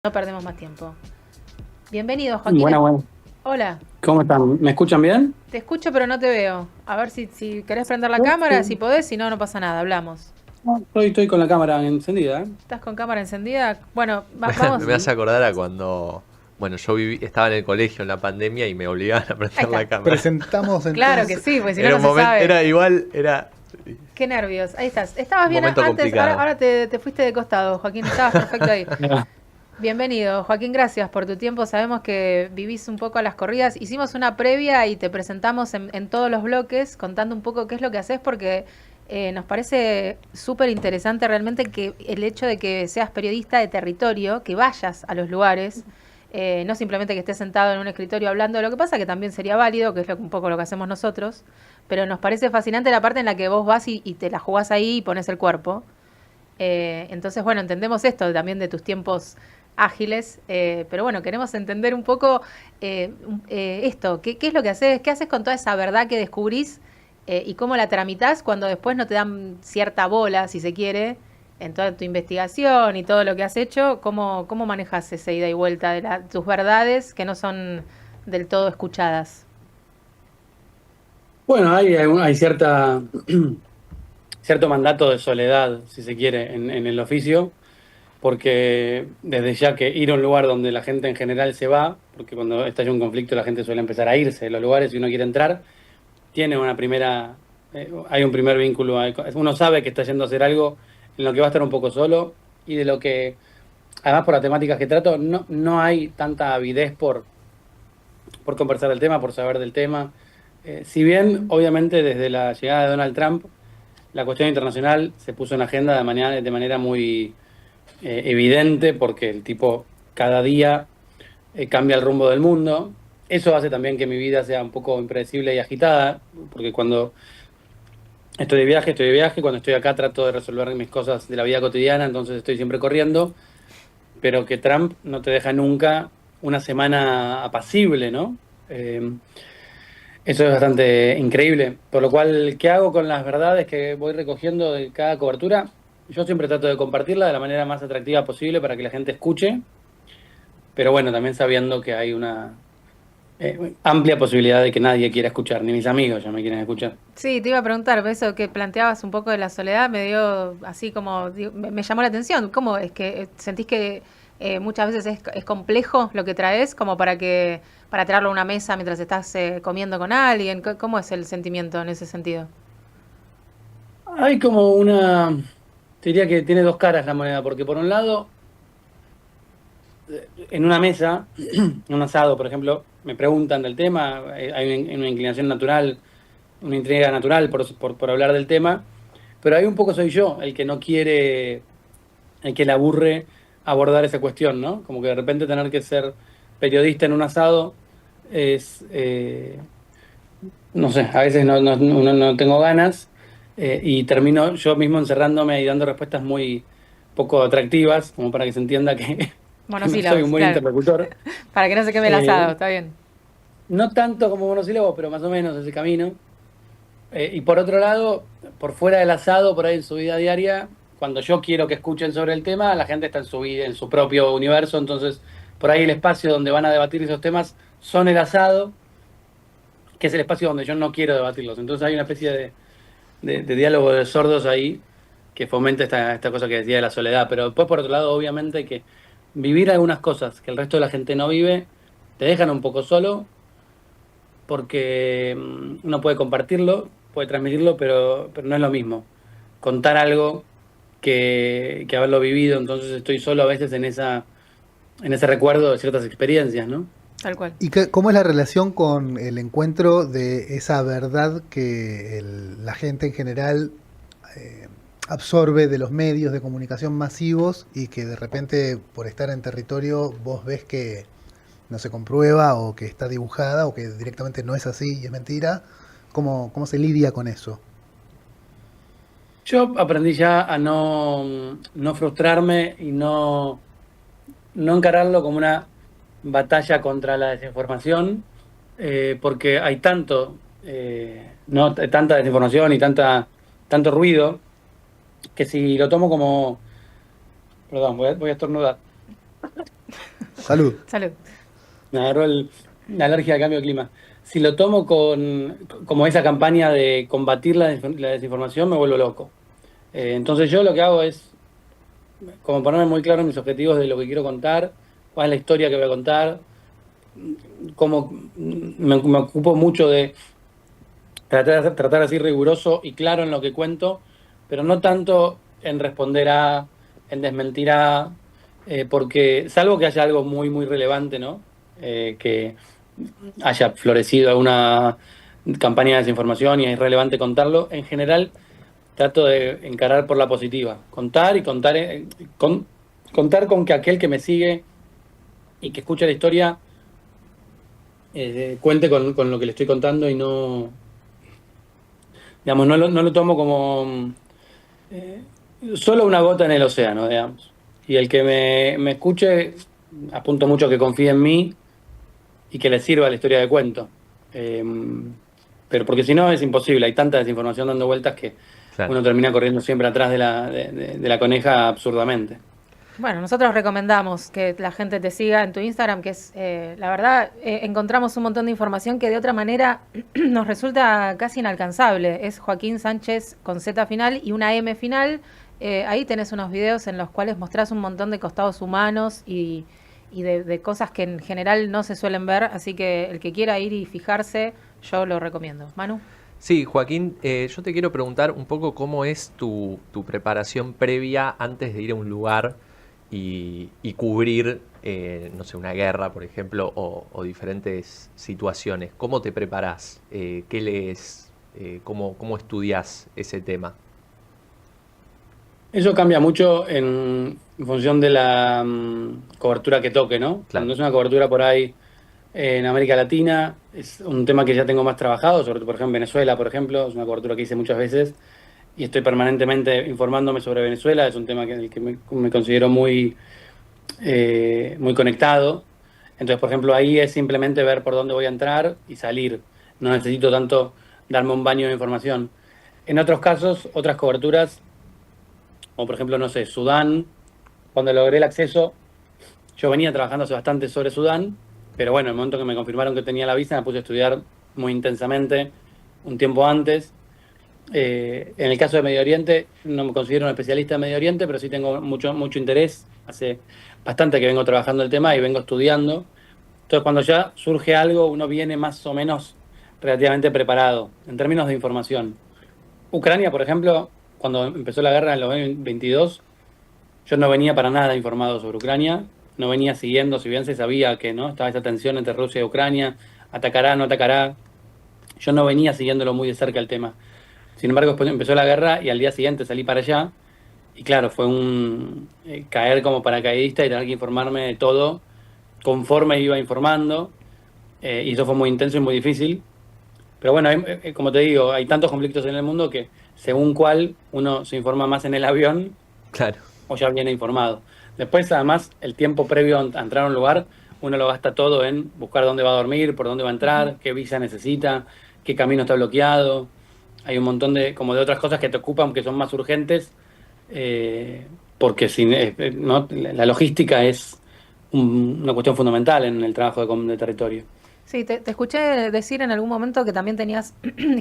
No perdemos más tiempo. Bienvenido, Joaquín. Buena. Hola, ¿Cómo están? ¿Me escuchan bien? te escucho pero no te veo. A ver si querés prender la cámara, si podés, si no, no pasa nada, hablamos. Estoy con la cámara encendida, ¿eh? ¿Estás con cámara encendida? Bueno, vamos. Me hace acordar a cuando, bueno, estaba en el colegio en la pandemia y me obligaban a Ahí prender está. la cámara. Presentamos Claro que entonces. sí, pues si no, Era no un se momento, sabe. era Qué nervios. Ahí estás. Estabas un bien momento antes, complicado. ahora te fuiste de costado, Joaquín. Estabas perfecto ahí. Bienvenido, Joaquín, gracias por tu tiempo. Sabemos que vivís un poco a las corridas. Hicimos una previa y te presentamos en todos los bloques contando un poco qué es lo que haces porque nos parece súper interesante realmente que el hecho de que seas periodista de territorio, que vayas a los lugares, no simplemente que estés sentado en un escritorio hablando de lo que pasa, que también sería válido, que es un poco lo que hacemos nosotros, pero nos parece fascinante la parte en la que vos vas y te la jugás ahí y pones el cuerpo. Entonces, bueno, entendemos esto también de tus tiempos ágiles, pero bueno, queremos entender un poco esto, ¿qué es lo que haces? ¿Qué haces con toda esa verdad que descubrís y cómo la tramitas cuando después no te dan cierta bola, si se quiere, en toda tu investigación y todo lo que has hecho? ¿Cómo manejas esa ida y vuelta de tus verdades que no son del todo escuchadas? Bueno, hay cierto mandato de soledad, si se quiere, en el oficio, porque desde ya que ir a un lugar donde la gente en general se va, porque cuando estalla un conflicto la gente suele empezar a irse de los lugares y uno quiere entrar, tiene hay un primer vínculo, uno sabe que está yendo a hacer algo en lo que va a estar un poco solo y de lo que, además por las temáticas que trato, no hay tanta avidez por conversar del tema, por saber del tema. Si bien, obviamente, desde la llegada de Donald Trump, la cuestión internacional se puso en agenda de manera muy evidente, porque el tipo cada día cambia el rumbo del mundo. Eso hace también que mi vida sea un poco impredecible y agitada, porque cuando estoy de viaje, cuando estoy acá trato de resolver mis cosas de la vida cotidiana, entonces estoy siempre corriendo, pero que Trump no te deja nunca una semana apacible, ¿no? Eh, Eso es bastante increíble. Por lo cual, ¿qué hago con las verdades que voy recogiendo de cada cobertura? Yo siempre trato de compartirla de la manera más atractiva posible para que la gente escuche, pero bueno, también sabiendo que hay una amplia posibilidad de que nadie quiera escuchar, ni mis amigos ya me quieren escuchar. Sí, te iba a preguntar, eso que planteabas un poco de la soledad me dio así como, me llamó la atención. ¿Cómo es que sentís que muchas veces es complejo lo que traes como para traerlo a una mesa mientras estás comiendo con alguien? ¿Cómo es el sentimiento en ese sentido? Hay te diría que tiene dos caras la moneda, porque por un lado, en una mesa, en un asado, por ejemplo, me preguntan del tema, hay una inclinación natural, una intriga natural por hablar del tema, pero ahí un poco soy yo el que no quiere, el que le aburre abordar esa cuestión, ¿no? Como que de repente tener que ser periodista en un asado es, no sé, a veces no tengo ganas y termino yo mismo encerrándome y dando respuestas muy poco atractivas, como para que se entienda que, que no soy un Monosílabos, buen claro. interlocutor. Para que no se queme el asado, Eh, está bien. no tanto como monosílabos, pero más o menos ese camino. Y por otro lado, por fuera del asado, por ahí en su vida diaria, cuando yo quiero que escuchen sobre el tema, la gente está en su vida, en su propio universo, entonces por ahí el espacio donde van a debatir esos temas son el asado, que es el espacio donde yo no quiero debatirlos. Entonces hay una especie de diálogo de sordos ahí que fomenta esta cosa que decía de la soledad. Pero después, por otro lado, obviamente que vivir algunas cosas que el resto de la gente no vive, te dejan un poco solo porque uno puede compartirlo, puede transmitirlo, pero no es lo mismo contar algo que haberlo vivido. Entonces estoy solo a veces en ese recuerdo de ciertas experiencias, ¿no? Tal cual. ¿Y cómo es la relación con el encuentro de esa verdad que la gente en general eh, absorbe de los medios de comunicación masivos y que de repente por estar en territorio vos ves que no se comprueba o que está dibujada o que directamente no es así y es mentira? ¿Cómo se lidia con eso? Yo aprendí ya a no frustrarme y no encararlo como una batalla contra la desinformación, porque hay no, tanta desinformación y tanto ruido, que si lo tomo como, perdón, voy a estornudar. Salud. Salud. Me agarró la alergia al cambio de clima. Si lo tomo como esa campaña de combatir la desinformación, me vuelvo loco. Entonces yo lo que hago es como ponerme muy claro mis objetivos de lo que quiero contar, cuál es la historia que voy a contar, cómo me ocupo mucho de tratar así riguroso y claro en lo que cuento, pero no tanto en responder en desmentir porque salvo que haya algo muy, muy relevante, ¿no? Que haya florecido alguna campaña de desinformación y es relevante contarlo, en general trato de encarar por la positiva, contar y contar, contar con que aquel que me sigue y que escucha la historia cuente con lo que le estoy contando y no, digamos, no lo tomo como solo una gota en el océano, digamos. Y el que me escuche, apunto mucho a que confíe en mí y que le sirva la historia de cuento. Pero porque si no es imposible, hay tanta desinformación dando vueltas que Claro. uno termina corriendo siempre atrás de la coneja absurdamente. Bueno, nosotros recomendamos que la gente te siga en tu Instagram, que es, la verdad, encontramos un montón de información que de otra manera nos resulta casi inalcanzable. Es Joaquín Sánchez con Z final y una M final. Ahí tenés unos videos en los cuales mostrás un montón de costados humanos y de cosas que en general no se suelen ver, así que el que quiera ir y fijarse, yo lo recomiendo. Manu. Sí, Joaquín, yo te quiero preguntar un poco cómo es tu preparación previa antes de ir a un lugar y cubrir, no sé, una guerra, por ejemplo, o diferentes situaciones. ¿Cómo te preparás? ¿Qué lees? ¿Cómo estudias ese tema? Eso cambia mucho en función de la cobertura que toque, ¿no? Claro. Cuando es una cobertura por ahí en América Latina, es un tema que ya tengo más trabajado, sobre todo, por ejemplo, en Venezuela, por ejemplo, es una cobertura que hice muchas veces y estoy permanentemente informándome sobre Venezuela, es un tema en el que me considero muy conectado. Entonces, por ejemplo, ahí es simplemente ver por dónde voy a entrar y salir. No necesito tanto darme un baño de información. En otros casos, otras coberturas, como por ejemplo, no sé, Sudán, cuando logré el acceso, yo venía trabajando hace bastante sobre Sudán, pero bueno, en el momento que me confirmaron que tenía la visa, me puse a estudiar muy intensamente un tiempo antes. En el caso de Medio Oriente, no me considero un especialista en Medio Oriente, pero sí tengo mucho interés. Hace bastante que vengo trabajando el tema y vengo estudiando. Entonces, cuando ya surge algo, uno viene más o menos relativamente preparado en términos de información. Ucrania, por ejemplo, cuando empezó la guerra en el 2022, yo no venía para nada informado sobre Ucrania, no venía siguiendo, si bien se sabía que no estaba esa tensión entre Rusia y Ucrania, atacará, no atacará, yo no venía siguiéndolo muy de cerca el tema. Sin embargo, después empezó la guerra y al día siguiente salí para allá. Y claro, fue un caer como paracaidista y tener que informarme de todo conforme iba informando. Y eso fue muy intenso y muy difícil. Pero bueno, como te digo, hay tantos conflictos en el mundo que según cuál uno se informa más en el avión Claro. o ya viene informado. Después, además, el tiempo previo a entrar a un lugar, uno lo gasta todo en buscar dónde va a dormir, por dónde va a entrar, qué visa necesita, qué camino está bloqueado. Hay un montón de otras cosas que te ocupan que son más urgentes, porque ¿no? La logística es una cuestión fundamental en el trabajo de territorio. Sí, te escuché decir en algún momento que también tenías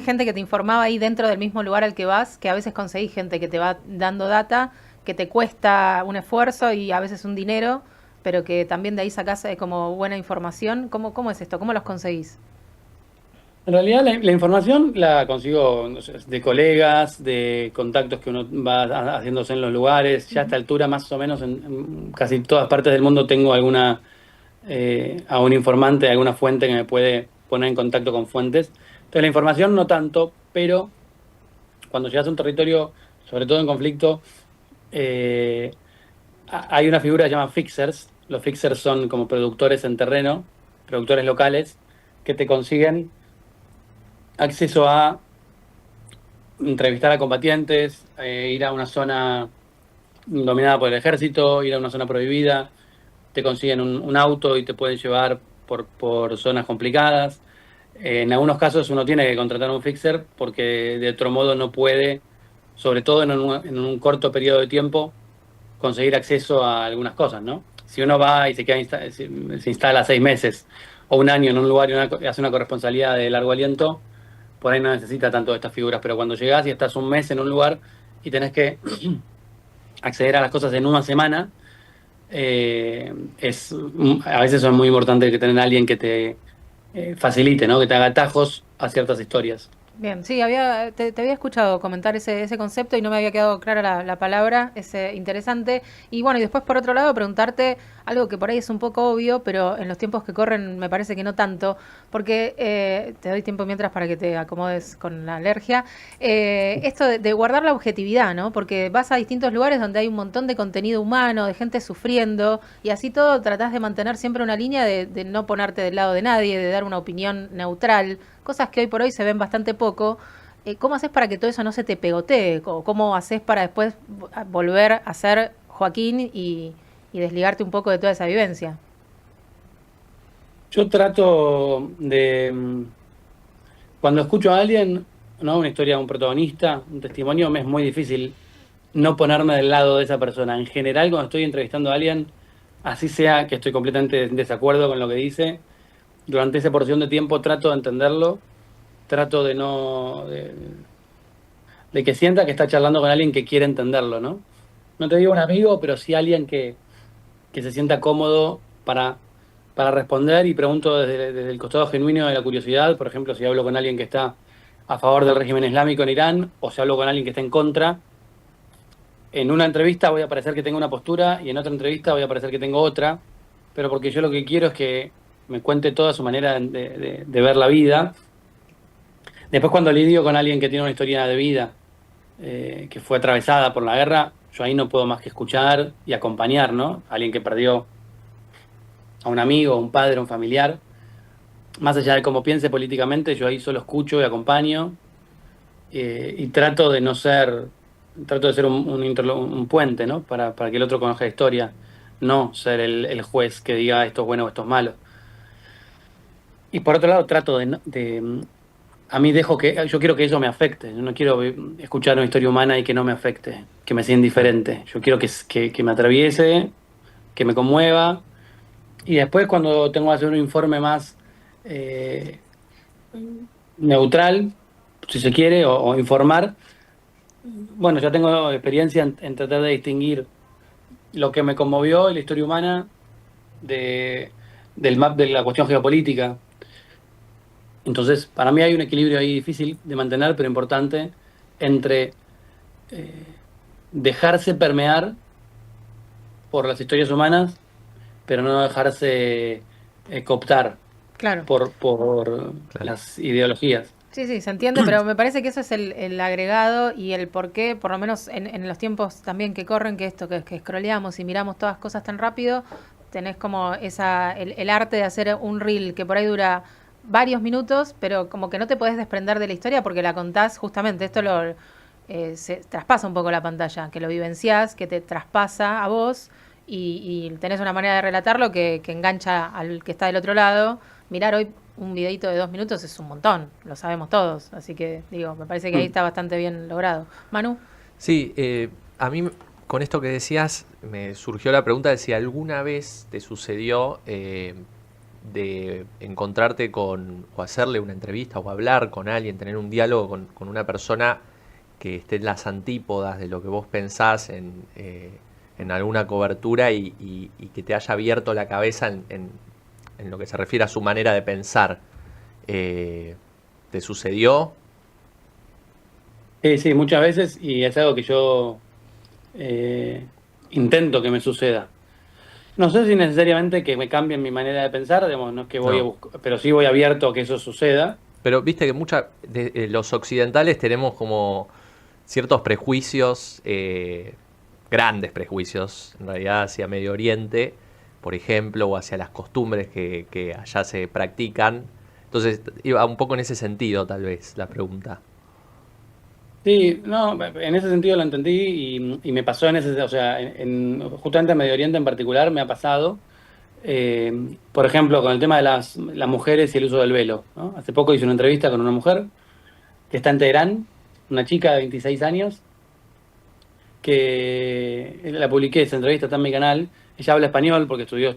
gente que te informaba ahí dentro del mismo lugar al que vas, que a veces conseguís gente que te va dando data, que te cuesta un esfuerzo y a veces un dinero, pero que también de ahí sacás como buena información. ¿Cómo es esto? ¿Cómo los conseguís? En realidad la información la consigo, no sé, de colegas, de contactos que uno va haciéndose en los lugares. Ya a esta altura, más o menos, en casi todas partes del mundo tengo a un informante, alguna fuente que me puede poner en contacto con fuentes. Entonces la información no tanto, pero cuando llegas a un territorio, sobre todo en conflicto, hay una figura que se llama fixers. Los fixers son como productores en terreno, productores locales, que te consiguen acceso a entrevistar a combatientes, ir a una zona dominada por el ejército, ir a una zona prohibida, te consiguen un auto y te pueden llevar por zonas complicadas. En algunos casos uno tiene que contratar a un fixer porque de otro modo no puede, sobre todo en un corto periodo de tiempo, conseguir acceso a algunas cosas, ¿no? Si uno va y se instala 6 meses o un año en un lugar y hace una corresponsalidad de largo aliento, por ahí no necesita tanto de estas figuras, pero cuando llegás y estás un mes en un lugar y tenés que acceder a las cosas en una semana, a veces es muy importante que tener a alguien que te facilite, ¿no? Que te haga atajos a ciertas historias. Bien, sí, te había escuchado comentar ese concepto y no me había quedado clara la palabra, es interesante. Y bueno, y después por otro lado preguntarte algo que por ahí es un poco obvio, pero en los tiempos que corren me parece que no tanto, porque te doy tiempo mientras para que te acomodes con la alergia. Esto de guardar la objetividad, ¿no? Porque vas a distintos lugares donde hay un montón de contenido humano, de gente sufriendo, y así todo tratás de mantener siempre una línea de no ponerte del lado de nadie, de dar una opinión neutral, cosas que hoy por hoy se ven bastante poco. ¿Cómo haces para que todo eso no se te pegotee? ¿Cómo haces para después volver a ser Joaquín y desligarte un poco de toda esa vivencia? Yo trato de, cuando escucho a alguien, ¿no? Una historia de un protagonista, un testimonio, me es muy difícil no ponerme del lado de esa persona. En general, cuando estoy entrevistando a alguien, así sea que estoy completamente en desacuerdo con lo que dice, durante esa porción de tiempo trato de entenderlo, trato de no... de que sienta que está charlando con alguien que quiere entenderlo, ¿no? No te digo un amigo, pero sí alguien que se sienta cómodo para responder, y pregunto desde el costado genuino de la curiosidad. Por ejemplo, si hablo con alguien que está a favor del régimen islámico en Irán, o si hablo con alguien que está en contra, en una entrevista voy a parecer que tengo una postura y en otra entrevista voy a parecer que tengo otra, pero porque yo lo que quiero es que me cuente toda su manera de ver la vida. Después, cuando lidio con alguien que tiene una historia de vida que fue atravesada por la guerra, yo ahí no puedo más que escuchar y acompañar, ¿no? Alguien que perdió a un amigo, a un padre, a un familiar. Más allá de cómo piense políticamente, yo ahí solo escucho y acompaño, y trato de ser un puente, ¿no? Para que el otro conozca la historia, no ser el juez que diga esto es bueno o esto es malo. Y por otro lado, trato a mí yo quiero que eso me afecte. Yo no quiero escuchar una historia humana y que no me afecte, que me sea indiferente. Yo quiero que me atraviese, que me conmueva. Y después, cuando tengo que hacer un informe más eh, neutral, si se quiere, o informar, bueno, ya tengo experiencia en tratar de distinguir lo que me conmovió y la historia humana de la cuestión geopolítica. Entonces, para mí hay un equilibrio ahí difícil de mantener, pero importante, entre eh, dejarse permear por las historias humanas, pero no dejarse cooptar Claro. por Claro. las ideologías. Sí, sí, se entiende, pero me parece que eso es el agregado y el por qué, por lo menos en los tiempos también que corren, que scrolleamos y miramos todas cosas tan rápido, tenés como el arte de hacer un reel que por ahí dura varios minutos, pero como que no te podés desprender de la historia porque la contás justamente, se traspasa un poco la pantalla, que lo vivenciás, que te traspasa a vos y tenés una manera de relatarlo que engancha al que está del otro lado. Mirar hoy un videito de 2 minutos es un montón, lo sabemos todos, así que digo, me parece que ahí está bastante bien logrado. Manu. Sí, a mí con esto que decías me surgió la pregunta de si alguna vez te sucedió de encontrarte o hacerle una entrevista o hablar con alguien, tener un diálogo con una persona que esté en las antípodas de lo que vos pensás en alguna cobertura y que te haya abierto la cabeza en lo que se refiere a su manera de pensar. ¿Te sucedió? Sí, muchas veces, y es algo que yo intento que me suceda. No sé si necesariamente que me cambien mi manera de pensar, digamos, no es que voy a No. buscar, pero sí voy abierto a que eso suceda. Pero viste que los occidentales tenemos como ciertos prejuicios, grandes prejuicios, en realidad, hacia Medio Oriente, por ejemplo, o hacia las costumbres que allá se practican. Entonces, iba un poco en ese sentido, tal vez, la pregunta. Sí, no, en ese sentido lo entendí, y me pasó o sea, justamente en Medio Oriente en particular me ha pasado, por ejemplo, con el tema de las mujeres y el uso del velo, ¿no? Hace poco hice una entrevista con una mujer que está en Teherán, una chica de 26 años, que la publiqué, esa entrevista está en mi canal, ella habla español porque estudió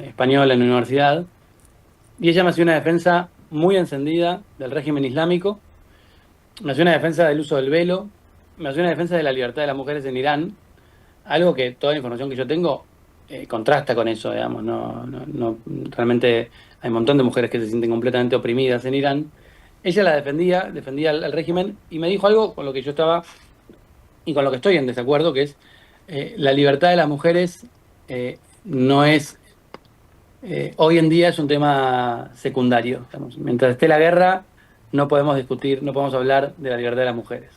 español en la universidad, y ella me hacía una defensa muy encendida del régimen islámico, me hacía una defensa del uso del velo, me hacía una defensa de la libertad de las mujeres en Irán, algo que toda la información que yo tengo contrasta con eso, digamos, realmente hay un montón de mujeres que se sienten completamente oprimidas en Irán. Ella la defendía al régimen, y me dijo algo con lo que yo estaba y con lo que estoy en desacuerdo, que es la libertad de las mujeres no es, hoy en día es un tema secundario. Digamos. Mientras esté la guerra, no podemos discutir, no podemos hablar de la libertad de las mujeres.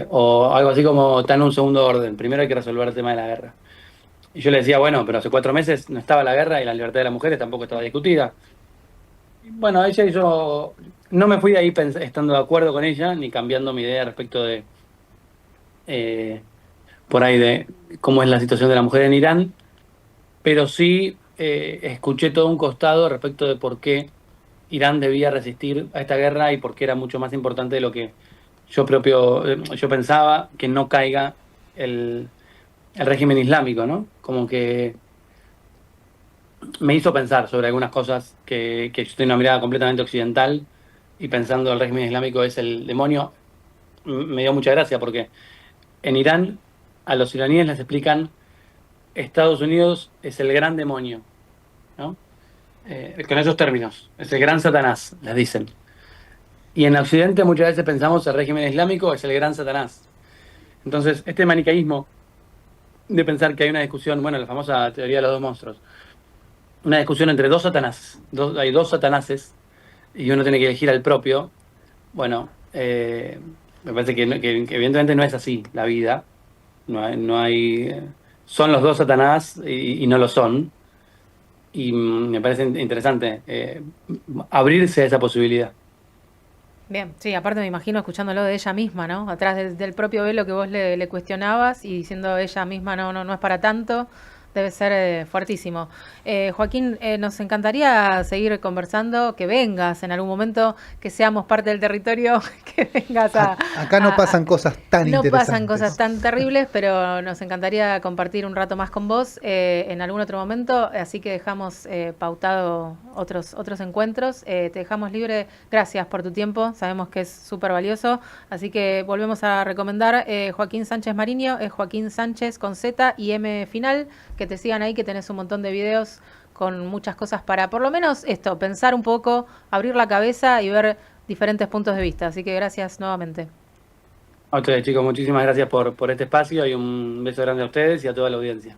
O algo así como está en un segundo orden. Primero hay que resolver el tema de la guerra. Y yo le decía, bueno, pero hace 4 meses no estaba la guerra y la libertad de las mujeres tampoco estaba discutida. Y bueno, ella y yo no me fui de ahí estando de acuerdo con ella, ni cambiando mi idea respecto de, por ahí, de cómo es la situación de la mujer en Irán, pero sí escuché todo un costado respecto de por qué Irán debía resistir a esta guerra y por qué era mucho más importante de lo que yo pensaba, que no caiga el régimen islámico, ¿no? Como que me hizo pensar sobre algunas cosas que yo tengo una mirada completamente occidental, y pensando el régimen islámico es el demonio, me dio mucha gracia porque en Irán a los iraníes les explican Estados Unidos es el gran demonio, ¿no? Con esos términos, es el gran Satanás, les dicen. Y en Occidente muchas veces pensamos el régimen islámico es el gran Satanás. Entonces, este maniqueísmo de pensar que hay una discusión, bueno, la famosa teoría de los dos monstruos, una discusión entre dos Satanás, hay dos Satanáses, y uno tiene que elegir al propio. Bueno, me parece que evidentemente no es así la vida. Son los dos Satanás y no lo son. Y me parece interesante abrirse a esa posibilidad. Bien, sí, aparte me imagino escuchándolo de ella misma, ¿no? Atrás del propio velo que vos le cuestionabas y diciendo ella misma, no es para tanto, debe ser fuertísimo. Joaquín, nos encantaría seguir conversando, que vengas en algún momento, que seamos parte del territorio, que vengas Acá no pasan cosas tan no interesantes. pasan cosas tan terribles, pero nos encantaría compartir un rato más con vos en algún otro momento, así que dejamos pautado otros encuentros. Te dejamos libre, gracias por tu tiempo, sabemos que es súper valioso, así que volvemos a recomendar Joaquín Sánchez Mariño, es Joaquín Sánchez con Z y M final, que te sigan ahí, que tenés un montón de videos con muchas cosas para, por lo menos esto, pensar un poco, abrir la cabeza y ver diferentes puntos de vista, así que gracias nuevamente. A ustedes, chicos, muchísimas gracias por este espacio, y un beso grande a ustedes y a toda la audiencia.